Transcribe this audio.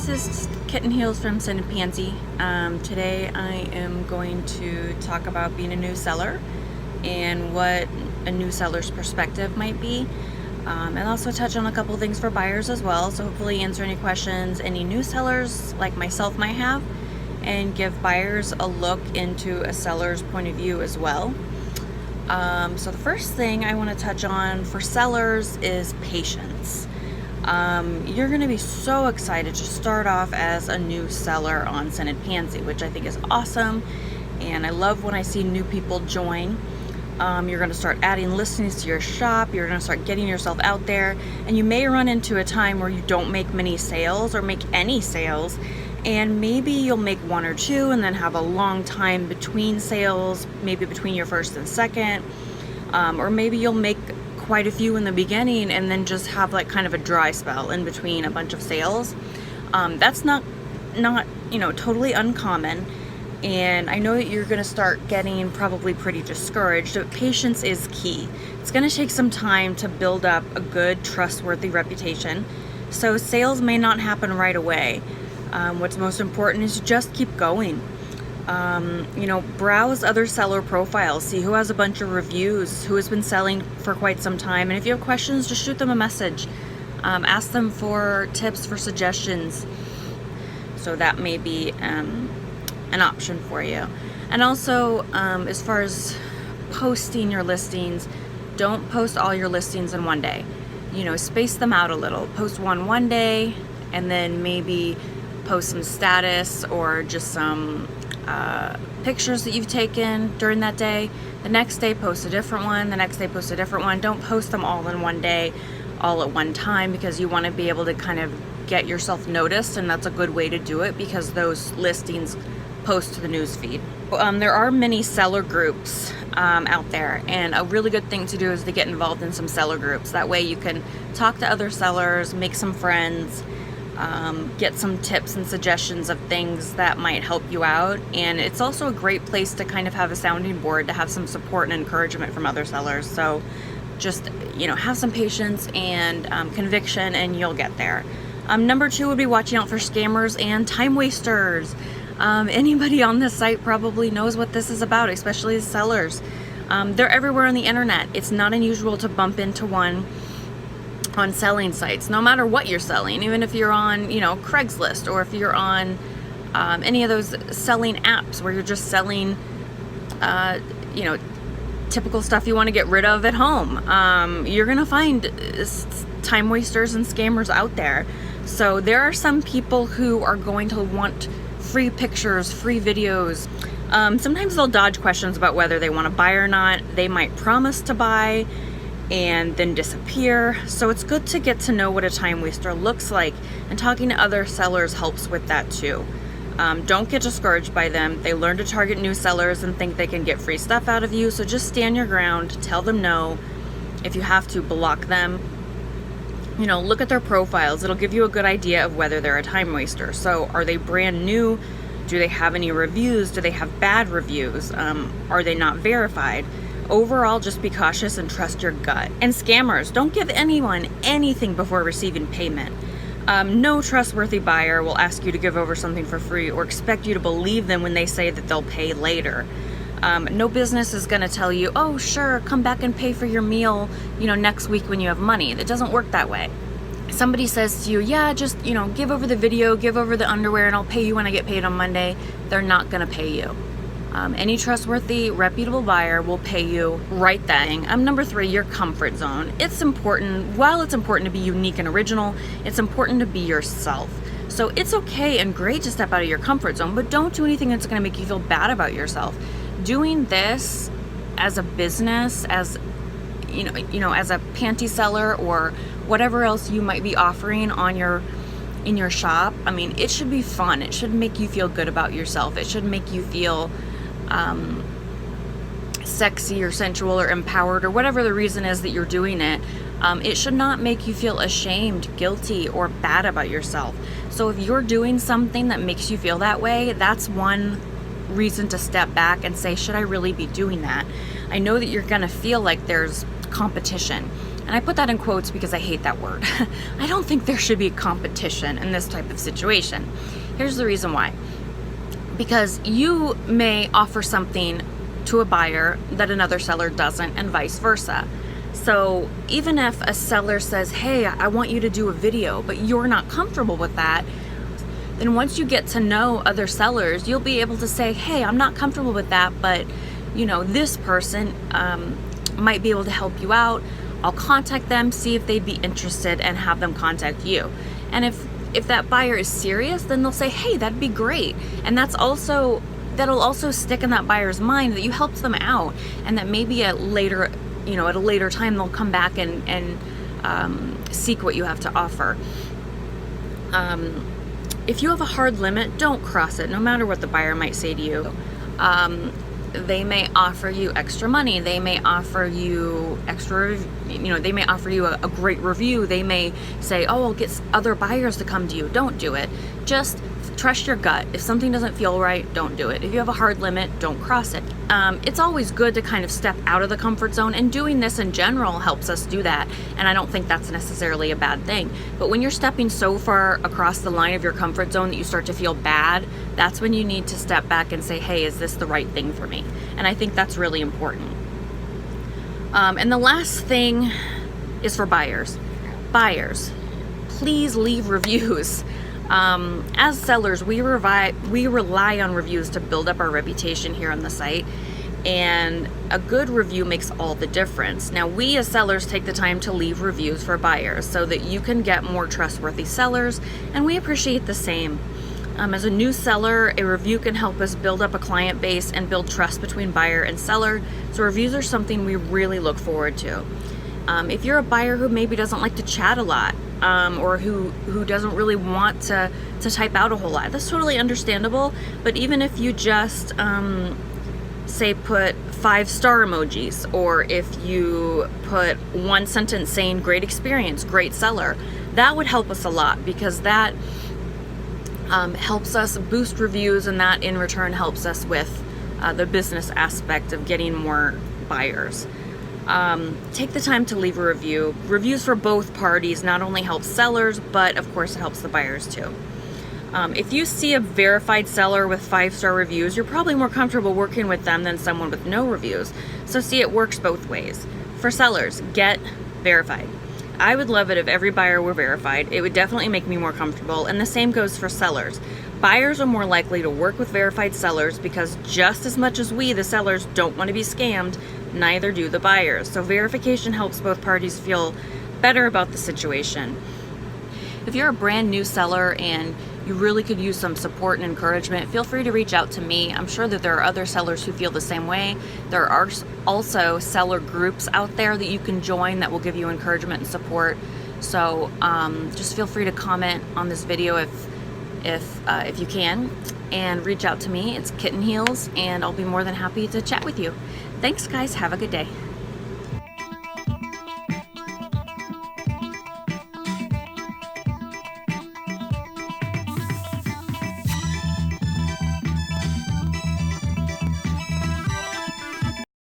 this is KittenHeels from Scented Pansy. Today I am going to talk about being a new seller and what a new seller's perspective might be, and also touch on a couple things for buyers as well, so hopefully answer any questions any new sellers like myself might have and give buyers a look into a seller's point of view as well. So the first thing I want to touch on for sellers is patience. You're going to be so excited to start off as a new seller on Scented Pansy, which I think is awesome, and I love when I see new people join. You're going to start adding listings to your shop, you're going to start getting yourself out there, and you may run into a time where you don't make many sales or make any sales, and maybe you'll make one or two and then have a long time between sales, maybe between your first and second, or maybe you'll make quite a few in the beginning and then just have like kind of a dry spell in between a bunch of sales. That's not totally uncommon, and I know that you're going to start getting probably pretty discouraged, but patience is key. It's going to take some time to build up a good, trustworthy reputation, so sales may not happen right away. What's most important is just keep going. Browse other seller profiles, see who has a bunch of reviews, who has been selling for quite some time, and if you have questions, just shoot them a message. Ask them for tips, for suggestions. So that may be an option for you. And also, as far as posting your listings, don't post all your listings in one day. Space them out a little. Post one day, and then maybe post some status or just some pictures that you've taken during that day. The next day post a different one, the next day post a different one. Don't post them all in one day, all at one time, because you want to be able to kind of get yourself noticed, and that's a good way to do it because those listings post to the news feed. There are many seller groups out there, and a really good thing to do is to get involved in some seller groups. That way you can talk to other sellers, make some friends, get some tips and suggestions of things that might help you out. And it's also a great place to kind of have a sounding board, to have some support and encouragement from other sellers. So just have some patience and conviction, and you'll get there. Number 2 would be watching out for scammers and time wasters. Anybody on this site probably knows what this is about, especially as sellers. They're everywhere on the internet. It's not unusual to bump into one on selling sites, no matter what you're selling, even if you're on Craigslist, or if you're on any of those selling apps where you're just selling typical stuff you want to get rid of at home. You're gonna find time wasters and scammers out there. So there are some people who are going to want free pictures, free videos. Sometimes they'll dodge questions about whether they want to buy or not. They might promise to buy and then disappear. So it's good to get to know what a time waster looks like, and talking to other sellers helps with that too. Don't get discouraged by them. They learn to target new sellers and think they can get free stuff out of you, so just stand your ground, tell them no. If you have to, block them. Look at their profiles. It'll give you a good idea of whether they're a time waster. So are they brand new? Do they have any reviews? Do they have bad reviews? Are they not verified? Overall, just be cautious and trust your gut. And scammers, don't give anyone anything before receiving payment. No trustworthy buyer will ask you to give over something for free or expect you to believe them when they say that they'll pay later. No business is going to tell you, oh sure, come back and pay for your meal next week when you have money. It doesn't work that way. Somebody says to you, yeah, just give over the video, give over the underwear, and I'll pay you when I get paid on Monday. They're not going to pay you. Any trustworthy, reputable buyer will pay you right then. Number 3, your comfort zone. It's important. While it's important to be unique and original, it's important to be yourself. So it's okay and great to step out of your comfort zone, but don't do anything that's going to make you feel bad about yourself. Doing this as a business, as as a panty seller or whatever else you might be offering in your shop, it should be fun. It should make you feel good about yourself. It should make you feel sexy or sensual or empowered, or whatever the reason is that you're doing it. It should not make you feel ashamed, guilty, or bad about yourself. So if you're doing something that makes you feel that way, that's one reason to step back and say, should I really be doing that? I know that you're gonna feel like there's competition. And I put that in quotes because I hate that word. I don't think there should be competition in this type of situation. Here's the reason why. Because you may offer something to a buyer that another seller doesn't, and vice versa. So even if a seller says, hey, I want you to do a video, but you're not comfortable with that, then once you get to know other sellers, you'll be able to say, hey, I'm not comfortable with that, but you know, this person might be able to help you out. I'll contact them, see if they'd be interested, and have them contact you. And if that buyer is serious, then they'll say, hey, that'd be great. And that'll also stick in that buyer's mind that you helped them out, and that maybe at a later time they'll come back and seek what you have to offer. If you have a hard limit, don't cross it, no matter what the buyer might say to you. They may offer you extra money. They may offer you they may offer you a great review. They may say, oh, I'll get other buyers to come to you. Don't do it. Just trust your gut. If something doesn't feel right, don't do it. If you have a hard limit, don't cross it. It's always good to kind of step out of the comfort zone, and doing this in general helps us do that. And I don't think that's necessarily a bad thing. But when you're stepping so far across the line of your comfort zone that you start to feel bad, that's when you need to step back and say, hey, is this the right thing for me? And I think that's really important. And the last thing is for buyers. Buyers, please leave reviews. As sellers, we rely on reviews to build up our reputation here on the site, and a good review makes all the difference. Now, we as sellers take the time to leave reviews for buyers so that you can get more trustworthy sellers, and we appreciate the same. As a new seller, a review can help us build up a client base and build trust between buyer and seller, so reviews are something we really look forward to. If you're a buyer who maybe doesn't like to chat a lot, or who doesn't really want to type out a whole lot, that's totally understandable. But even if you just say put 5-star emojis, or if you put one sentence saying great experience, great seller, that would help us a lot, because that helps us boost reviews, and that in return helps us with the business aspect of getting more buyers. Take the time to leave a review. Reviews for both parties not only help sellers, but of course it helps the buyers too. If you see a verified seller with 5-star reviews, you're probably more comfortable working with them than someone with no reviews. So see, it works both ways. For sellers, get verified. I would love it if every buyer were verified. It would definitely make me more comfortable, and the same goes for sellers. Buyers are more likely to work with verified sellers because just as much as we, the sellers, don't want to be scammed, neither do the buyers. So verification helps both parties feel better about the situation. If you're a brand new seller and you really could use some support and encouragement, feel free to reach out to me. I'm sure that there are other sellers who feel the same way. There are also seller groups out there that you can join that will give you encouragement and support. So just feel free to comment on this video if you can, and reach out to me. It's KittenHeels, and I'll be more than happy to chat with you. Thanks, guys. Have a good day.